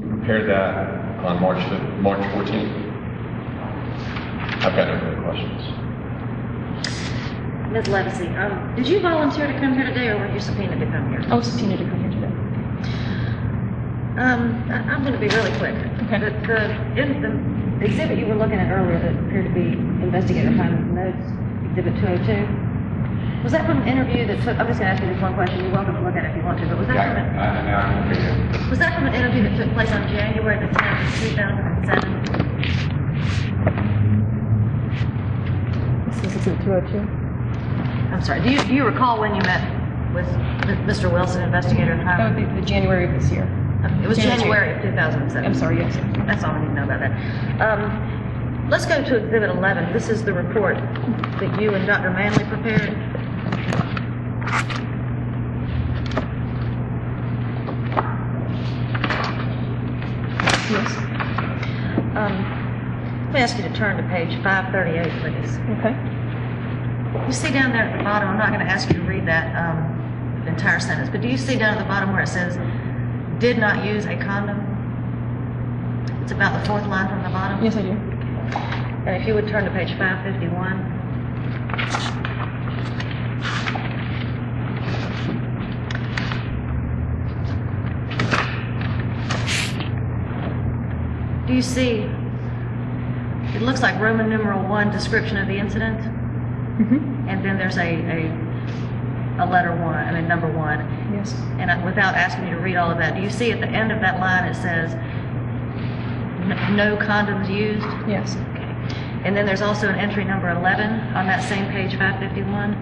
prepared that on March 14th. I've got no further questions. Ms. Levesey, did you volunteer to come here today, or were you subpoenaed to come here? I was subpoenaed to come here today. I'm going to be really quick. Okay. The exhibit you were looking at earlier that appeared to be investigator findings notes, exhibit 202, was that from an interview that took, I'm just going to ask you this one question, you're welcome to look at it if you want to, but was that was that from an interview that took place on January the 10th, 2007? This is exhibit 202. I'm sorry, do you recall when you met with Mr. Wilson, investigator at the time? That would be the January of this year. It was January of 2007. I'm sorry, yes. That's all I need to know about that. Let's go to Exhibit 11. This is the report that you and Dr. Manley prepared. Yes. Let me ask you to turn to page 538, please. Okay. You see down there at the bottom, I'm not going to ask you to read that entire sentence, but do you see down at the bottom where it says, did not use a condom? It's about the fourth line from the bottom. Yes, I do. And if you would turn to page 551. Do you see, it looks like Roman numeral 1, description of the incident, and then there's a letter 1, I mean number 1. Yes. And without asking you to read all of that, do you see at the end of that line it says, no condoms used? Yes. Okay. And then there's also an entry number 11 on that same page 551,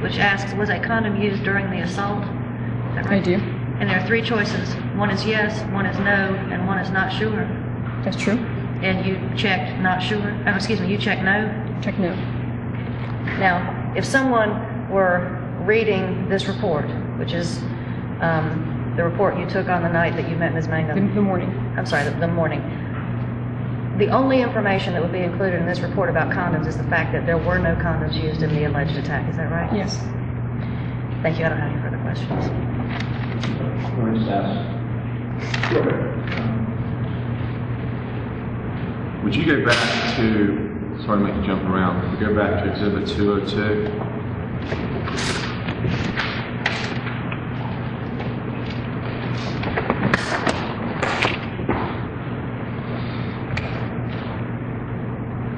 which asks, was a condom used during the assault? Is that right? I do. And there are 3 choices. One is yes, one is no, and one is not sure. That's true. And you checked not sure? Oh, excuse me, you checked no? Check no. Now, if someone were reading this report, which is the report you took on the night that you met Ms. Mangum. The morning. I'm sorry, the morning. The only information that would be included in this report about condoms is the fact that there were no condoms used in the alleged attack. Is that right? Yes. Thank you. I don't have any further questions. Would you go back to, sorry to make you jump around, would you go back to Exhibit 202?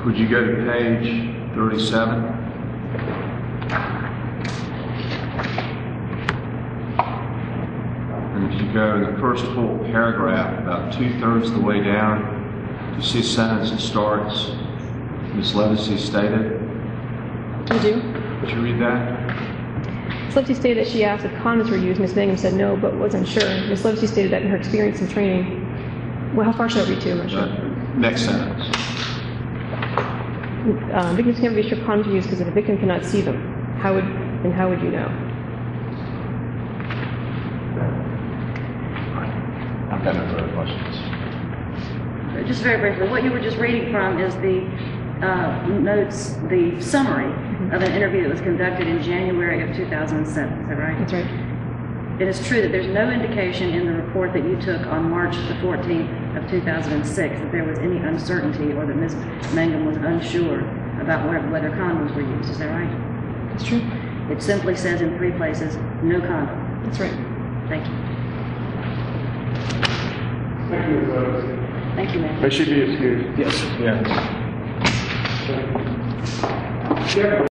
Would you go to page 37? And if you go in the first full paragraph, about 2/3 of the way down, you see a sentence that starts, Ms. Levesey stated. I do. Would you read that? Ms. Levesey stated that she asked if condoms were used. Ms. Mangum said no, but was unsure. Ms. Levesey stated that in her experience and training. Well, how far should I read to? I'm not sure. Next sentence. Victims can't be sure condoms are used because the victim cannot see them. How would you know? I've got no further questions. Just very briefly, what you were just reading from is the notes, the summary of an interview that was conducted in January of 2007. Is that right? That's right. It is true that there's no indication in the report that you took on March the 14th of 2006 that there was any uncertainty or that Ms. Mangum was unsure about whether condoms were used. Is that right? That's true. It simply says in 3 places, no condom. That's right. Thank you. Thank you, Ms. Levesey. Thank you, ma'am. May she be excused? Yes. Yeah. Yeah.